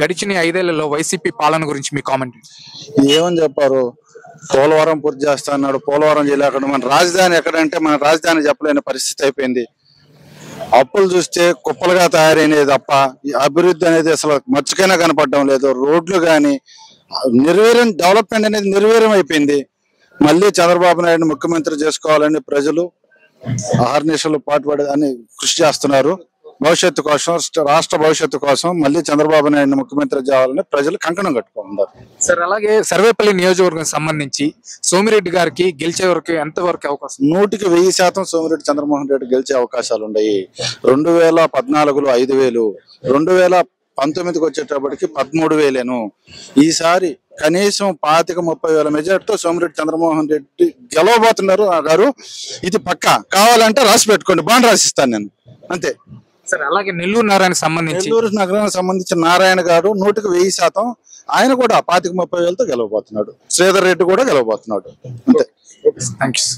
గడిచిన 5 ఏళ్లలో వైసీపీ పాలన గురించి మీ కామెంట్. ఏమని చెప్పారు? పోలవరం పూర్తి చేస్తా అన్నాడు. పోలవరం జిల్లా అక్కడ మన రాజధాని ఎక్కడంటే మన రాజధాని చెప్పలేని పరిస్థితి అయిపోయింది. అప్పులు చూస్తే కుప్పలుగా తయారైనది తప్ప ఈ అభివృద్ధి అనేది అసలు మచ్చుకైనా కనపడడం లేదు. రోడ్లు కానీ నిర్వీర్యం, డెవలప్మెంట్ అనేది నిర్వీర్యం అయిపోయింది. మళ్ళీ చంద్రబాబు నాయుడు ముఖ్యమంత్రి చేసుకోవాలని ప్రజలు అహర్నిశలు పాటుపడి అని కృషి చేస్తున్నారు. భవిష్యత్తు కోసం, రాష్ట్ర భవిష్యత్తు కోసం మళ్ళీ చంద్రబాబు నాయుడు ముఖ్యమంత్రి చేయాలని ప్రజలు కంకణం కట్టుకుంటారు. సార్, అలాగే సర్వేపల్లి నియోజకవర్గం సంబంధించి సోమిరెడ్డి గారికి గెలిచే వరకు ఎంత వరకు అవకాశం? 100% సోమిరెడ్డి చంద్రమోహన్ రెడ్డి గెలిచే అవకాశాలు ఉన్నాయి. 2014లో 5,000, 2019కి వచ్చేటప్పటికి 13,000. ఈసారి కనీసం 25,000-30,000 మెజార్టీతో సోమిరెడ్డి చంద్రమోహన్ రెడ్డి గెలవబోతున్నారు గారు. ఇది పక్కా. కావాలంటే రాసి పెట్టుకోండి, బాండ్ రాసిస్తాను నేను, అంతే. సార్, అలాగే నెల్లూరు నగరానికి సంబంధించి నెల్లూరు నగరానికి సంబంధించిన నారాయణ గారు 100% ఆయన కూడా 25,000-30,000తో గెలవబోతున్నాడు. శ్రీధర్ రెడ్డి కూడా గెలవబోతున్నాడు, అంతే. థ్యాంక్స్.